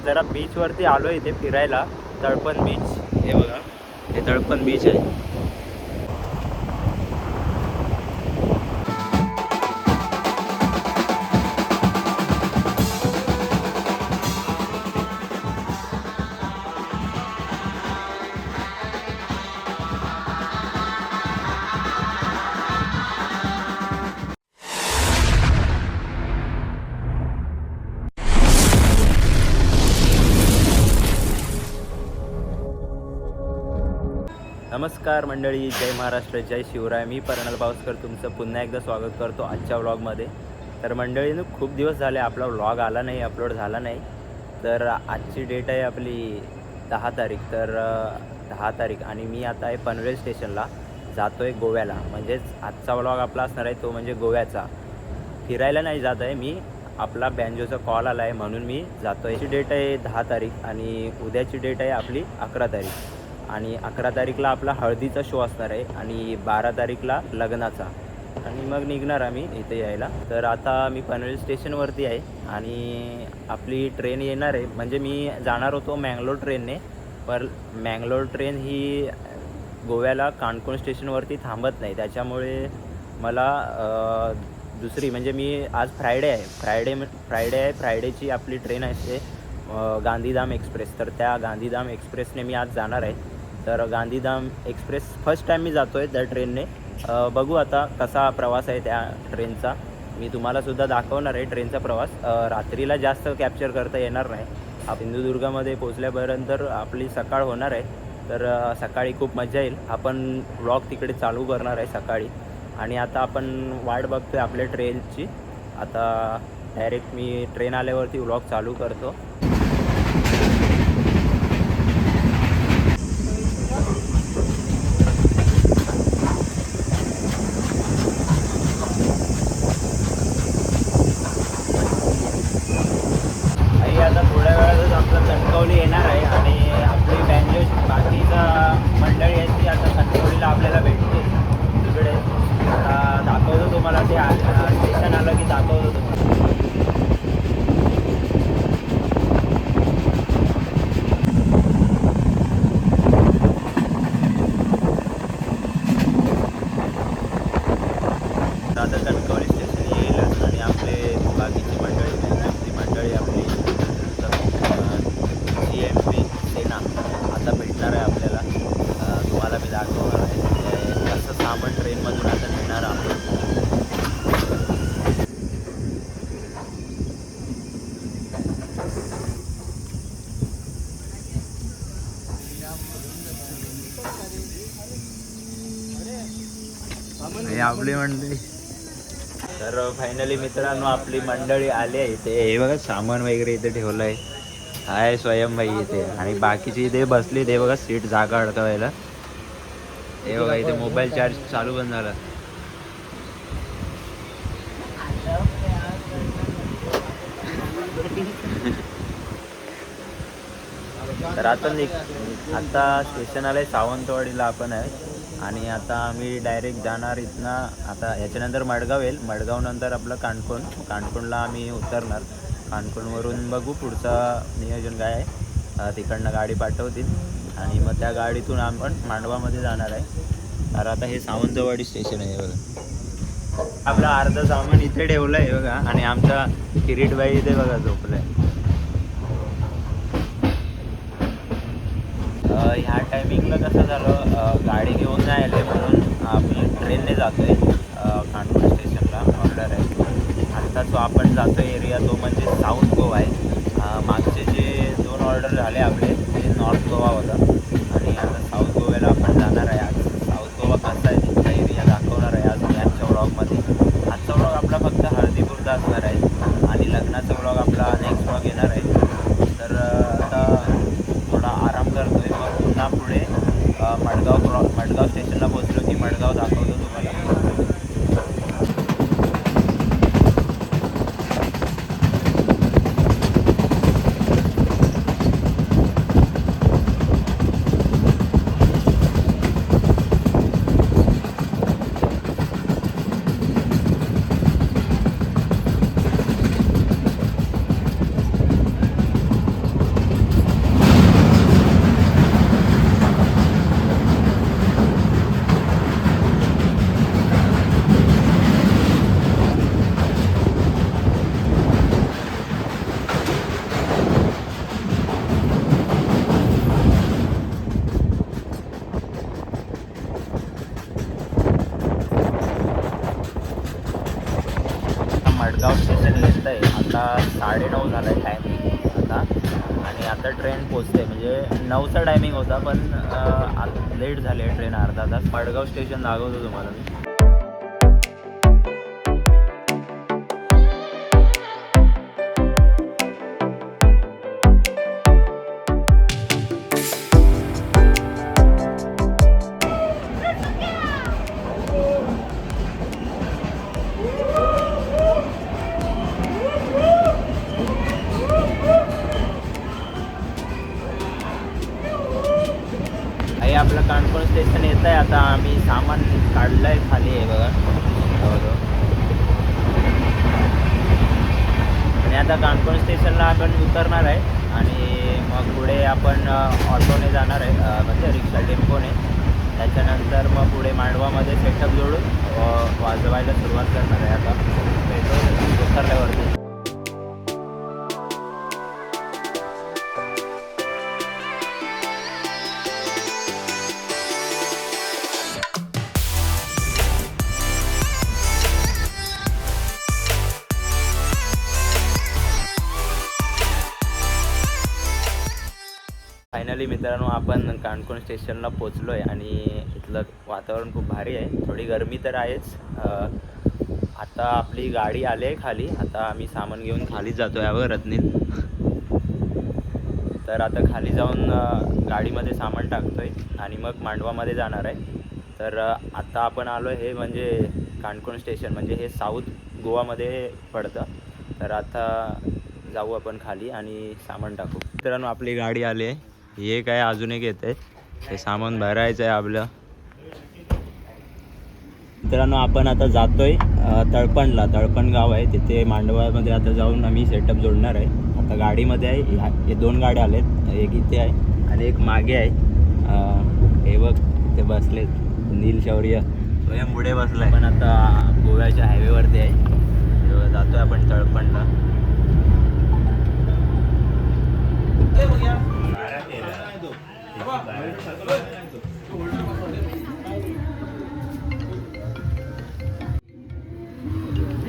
जरा बीचवरती आलो इथे फिरायला. तळपण बीच हे बघा, हे तळपण बीच आहे. नमस्कार मंडळी, जय महाराष्ट्र, जय शिवराय. मी पर्नल पावसकर तुमचं पुन्हा एकदा स्वागत करतो आजच्या व्लॉगमध्ये. तर मंडळीनं खूप दिवस झाले आपला व्लॉग आला नाही, अपलोड झाला नाही. तर आजची डेट आहे आपली 10 तारीख. तर 10 तारीख आणि मी आता आहे पनवेल स्टेशनला, जातो आहे गोव्याला. म्हणजेच आजचा व्लॉग आपला असणार आहे तो म्हणजे गोव्याचा. फिरायला नाही जात आहे मी, आपला बँजोचा कॉल आला आहे म्हणून मी जातो आहे. याची डेट आहे 10 तारीख आणि उद्याची डेट आहे आपली 11 तारीख. आणि 11 तारीखला आपला हळदीचा शो असणार आहे आणि 12 तारीखला लग्नाचा. आणि मग निघणार आम्ही इथे यायला. तर आता मी पनवेल स्टेशनवरती आहे आणि आपली ट्रेन येणार आहे. म्हणजे मी जाणार होतो मँगलोर ट्रेनने, पण मँगलोर ट्रेन ही गोव्याला काणकोण स्टेशनवरती थांबत नाही. त्याच्यामुळे मला दुसरी म्हणजे मी आज फ्रायडे आहे, फ्रायडेची आपली ट्रेन असते गांधीधाम एक्सप्रेस. तर त्या गांधीधाम एक्सप्रेसने मी आज जाणार आहे. तर गांधीधाम एक्सप्रेस फर्स्ट टाईम मी जातो आहे त्या ट्रेनने. बघू आता कसा प्रवास आहे त्या ट्रेनचा. मी तुम्हालासुद्धा दाखवणार आहे ट्रेनचा प्रवास. रात्रीला जास्त कॅप्चर करता येणार नाही. सिंधुदुर्गामध्ये पोचल्यापर्यंत आपली सकाळ होणार आहे. तर सकाळी खूप मजा येईल. आपण व्लॉग तिकडे चालू करणार आहे सकाळी. आणि आता आपण वाट बघतो आहे आपल्या ट्रेनची. आता डायरेक्ट मी ट्रेन आल्यावरती व्लॉग चालू करतो. आता थोड्या वेळातच आपलं कणकवली येणार आहे आणि आपली बँजो बाकीचा मंडळी आहे ती आता कणकवलीला आपल्याला भेटते तिकडे. दाखवतो तुम्हाला, ते स्टेशन आलं की दाखवतो तुम्हाला. आता कणकवली स्टेशन येईल आणि आपले बाकीची मंडळी आपली CMP सेना आता भेटणार आहे आपल्याला. तुम्हाला मी दाखवणार आहे कसं सामान ट्रेनमधून आता नेणार आहोत. आपली मंडळी. तर फायनली मित्रांनो आपली मंडळी आली आहे इथे. हे बघा सामान वगैरे इथे ठेवलं आहे. हाय स्वयंबाई इथे आणि बाकीची इथे बसली. ते बघा सीट जागा अडकवायला. हे बघा इथे मोबाईल चार्ज चालू पण झाला. तर आता स्टेशन आलं आहे सावंतवाडीला आपण आहे. आणि आता आम्ही डायरेक्ट जाणार इथनं. आता याच्यानंतर मडगाव येईल. मडगावनंतर आपलं काणकोणला आम्ही उतरणार. काणकोणवरून बघू पुढचं नियोजन काय आहे. तिकडनं गाडी पाठवतील आणि मग त्या गाडीतून आपण मांडवामध्ये जाणार आहे. तर आता हे सावंतवाडी स्टेशन आहे बघा. आपलं अर्धं सामान इथे ठेवलं आहे बघा. आणि आमचा किरीटबाई इथे बघा झोपलं आहे. ह्या टायमिंगला कसं झालं, गाडी घेऊन नाही आले म्हणून आपण ट्रेनने जातो आहे काणकोण स्टेशनला. ऑर्डर आहे आत्ता जो आपण जातो एरिया तो म्हणजे साऊथ गोवा आहे. मागचे जे 2 ऑर्डर झाले आपले ते नॉर्थ गोवा होता आणि आता साऊथ गोव्याला आपण जाणार आहे. आज साऊथ गोवा कसा आहे तिथला एरिया दाखवणार आहे आज मी आजच्या व्लॉगमध्ये. आजचा व्लॉग आपला फक्त हळदीपुरता असणार आहे आणि लग्नाचा व्लॉग आपला नेक्स्ट व्लॉग येणार आहे. तर आता थोडा आराम करतो आहे. मग पुन्हा पुढे मडगाव स्टेशनला पोहोचलो की मडगाव दाखवतो तुम्हाला. आता ट्रेन पोचते. म्हणजे 9चा टायमिंग होता पण लेट झाली आहे ट्रेन अर्धा तास. मडगाव स्टेशन दाखवतो तुम्हाला मी. आपलं कानपूर स्टेशन येत आहे. आता आम्ही सामान काढलं आहे खाली आहे बघा. आणि आता कानपूर स्टेशनला आपण उतरणार आहे आणि मग पुढे आपण ऑटोने जाणार आहे, म्हणजे रिक्षा टेम्पोने. त्याच्यानंतर मग पुढे मांडवामध्ये सेटअप जोडून वाजवायला सुरुवात करणार आहे आता पेट्रोल उतरल्यावरती. फायनली मित्रांनो आपण कानकोण स्टेशनला पोचलो आहे आणि इथलं वातावरण खूप भारी आहे. थोडी गरमी तर आहेच. आता आपली गाडी आली आहे खाली. आता आम्ही सामान घेऊन खाली जातो आहे रत्नील. तर आता खाली जाऊन गाडीमध्ये सामान टाकतो आहे आणि मग मांडवामध्ये जाणार आहे. तर आता आपण आलो आहे हे म्हणजे कानकोण स्टेशन, म्हणजे हे साऊथ गोवामध्ये पडतं. तर आता जाऊ आपण खाली आणि सामान टाकू. मित्रांनो आपली गाडी आली आहे. हे काय अजून एक येत आहे, हे सामान भरायचं आहे आपलं. मित्रांनो आपण आता जातोय तळपणला. तळपण गाव आहे तिथे मांडवामध्ये आता जाऊन आम्ही सेटअप जोडणार आहे. आता गाडीमध्ये आहे, हे 2 गाड्या आलेत, एक इथे आहे आणि एक मागे आहे. हे बघ ते बसलेत नील शौर्य स्वयं पुढे बसलाय. पण आता गोव्याच्या हायवेवरती आहे, जातोय आपण तळपणला.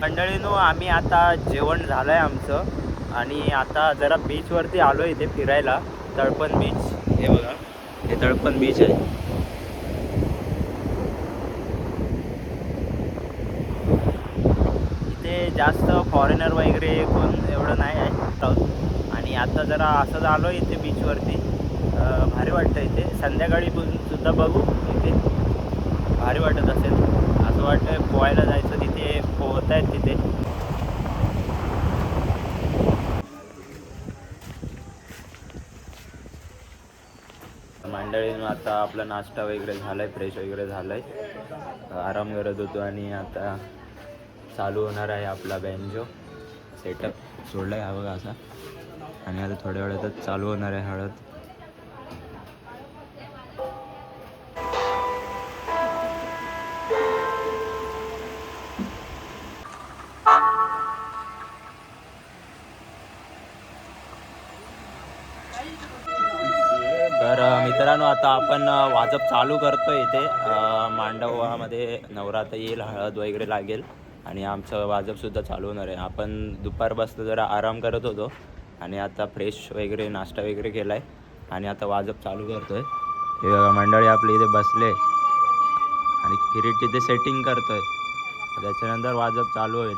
मंडळीनो आम्ही आता जेवण झालं आहे आमचं आणि आता जरा बीचवरती आलो इथे फिरायला. तळपण बीच हे बघा, हे तळपण बीच आहे. इथे जास्त फॉरेनर वगैरे कोण एवढं नाही आहे. आणि आता जरा असं आलो इथे बीचवरती, भारी वाटतं इथे. संध्याकाळी सुद्धा बघू, इथे भारी वाटत असेल. असं वाटतं पोहायला जायचं, तिथे पोहत आहेत तिथे. मंडळीनं आता आपला नाश्ता वगैरे झाला आहे, फ्रेश वगैरे झालं आहे, आराम करत होतो आणि आता चालू होणार आहे आपला बँजो सेटअप. सोडला आहे हा बघा असा, आणि आता थोड्या वेळातच चालू होणार आहे हळद. तर मित्रांनो आता आपण वाजप चालू करतो इथे. मांडवामध्ये नवरात्र येईल, हळद वगैरे लागेल आणि आमचं वाजपसुद्धा चालू होणार आहे. आपण दुपारपासून जरा आराम करत होतो आणि आता फ्रेश वगैरे नाश्ता वगैरे केला आहे आणि आता वाजप चालू करतो आहे. हे बघा मंडळी आपले इथे बसले आणि किरीट तिथे सेटिंग करतो आहे. त्याच्यानंतर वाजप चालू होईल.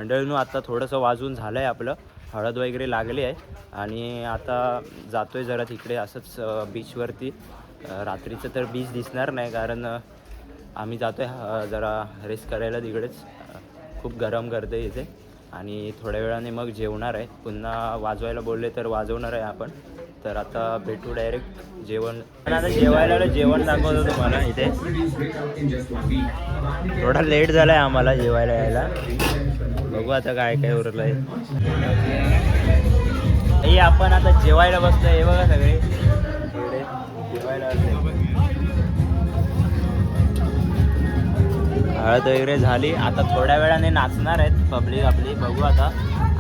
मंडळींनो आता थोडंसं वाजून झालं आहे आपलं, हळद वगैरे लागली आहे आणि आता जातो आहे जरा तिकडे असंच बीचवरती. रात्रीचं तर बीच दिसणार नाही कारण आम्ही जातो आहे जरा रेस्ट करायला तिकडेच. खूप गरम करते इथे आणि थोड्या वेळाने मग जेवणार आहे. पुन्हा वाजवायला बोलले तर वाजवणार आहे आपण. तर आता भेटू डायरेक्ट जेवण. पण आता जेवायला जेवण दाखवतो तुम्हाला इथे. थोडा लेट झाला आहे आम्हाला जेवायला यायला. बघू आता काय काय उरलं आहे. हे आपण आता जेवायला बसलो. हे बघा सगळे इकडे जेवायला हळद वगैरे झाली. आता थोड्या वेळाने नाचणार आहेत पब्लिक आपली. बघू आता.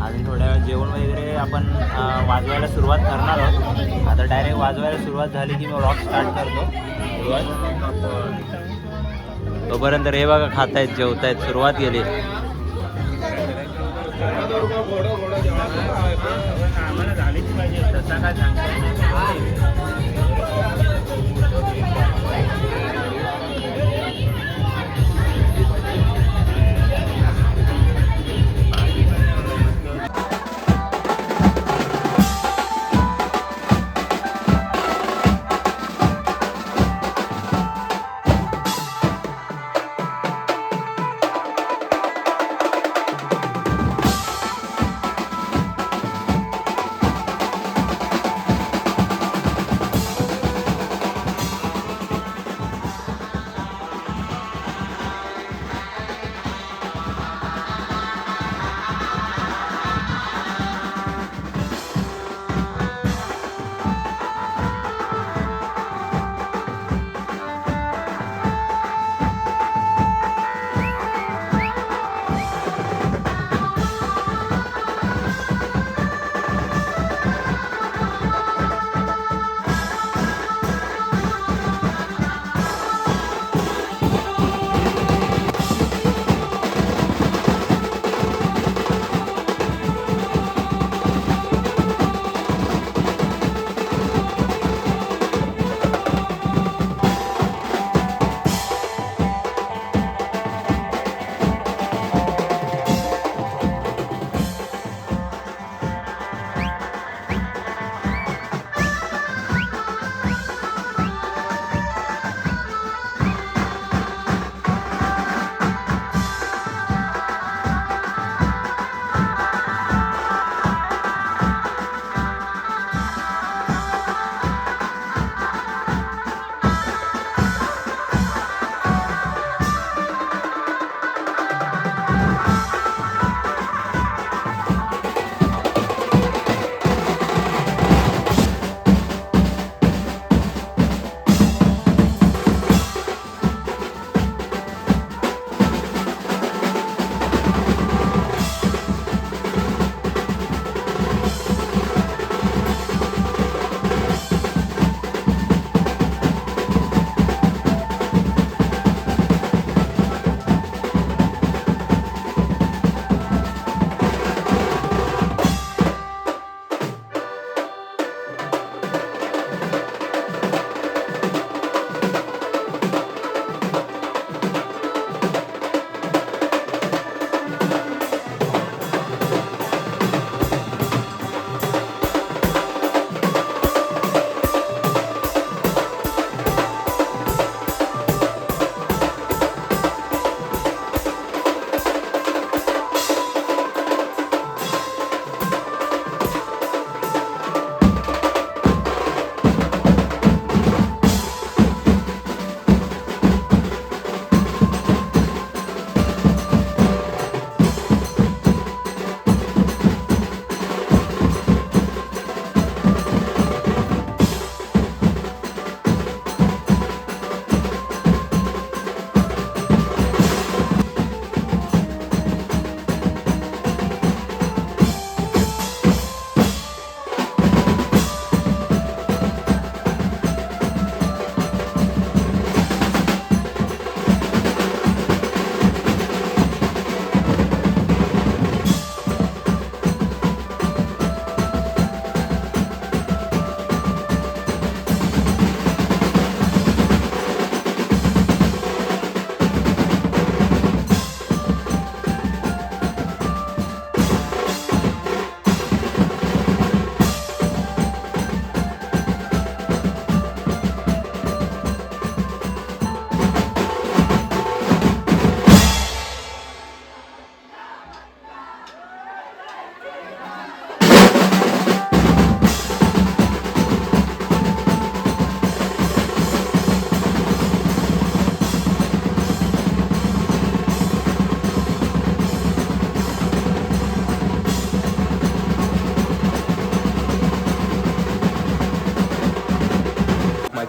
आणि थोड्या वेळ जेवण वगैरे आपण वाजवायला सुरुवात करणार आहोत. आता डायरेक्ट वाजवायला सुरुवात झाली की मग रॉक स्टार्ट करतो. तोपर्यंत हे बघा खात आहेत, जेवत आहेत, सुरुवात केली. आम्हाला झालीच पाहिजे तसा काय सांगता.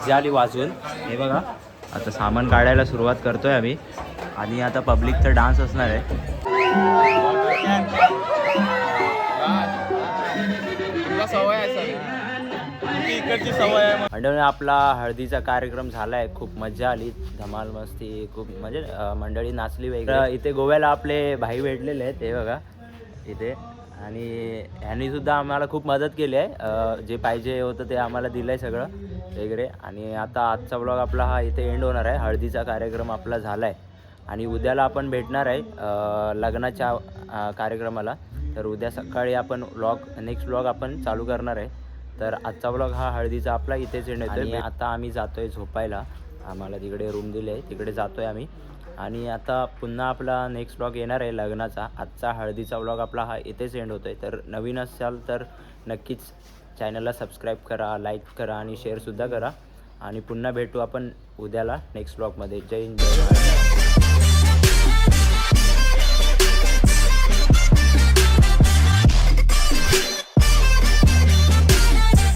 मजा आली वाजून. हे बघा आता सामान काढायला सुरुवात करतोय आम्ही आणि आता पब्लिकचा डान्स असणार आहे. मंडळी आपला हळदीचा कार्यक्रम झालाय. खूप मजा आली, धमाल मस्ती खूप म्हणजे मंडळी नाचली वगैरे. इथे गोव्याला आपले भाई भेटलेले आहेत ते बघा इथे आणि ह्यांनी सुद्धा आम्हाला खूप मदत केली आहे. जे पाहिजे होतं ते आम्हाला दिलं आहे सगळं वगैरे. आणि आता आजचा ब्लॉग आपला हा इथे एंड होणार आहे. हळदीचा कार्यक्रम आपला झाला आहे आणि उद्याला आपण भेटणार आहे लग्नाच्या कार्यक्रमाला. तर उद्या सकाळी आपण नेक्स्ट ब्लॉग आपण चालू करणार आहे. तर आजचा ब्लॉग हा हळदीचा आपला इथेच एंड होतो आणि आता आम्ही जातो आहे झोपायला. आम्हाला तिकडे रूम दिली आहे, तिकडे जातो आहे आम्ही. आणि आता पुन्हा आपला नेक्स्ट ब्लॉग येणार आहे लग्नाचा. आजचा हळदीचा ब्लॉग आपला हा इथेच एंड होतो आहे. तर नवीन असाल तर नक्कीच चॅनलला सबस्क्राईब करा, लाईक करा आणि शेअरसुद्धा करा. आणि पुन्हा भेटू आपण उद्याला नेक्स्ट ब्लॉगमध्ये. जय हिंद, जय महाराष्ट्र.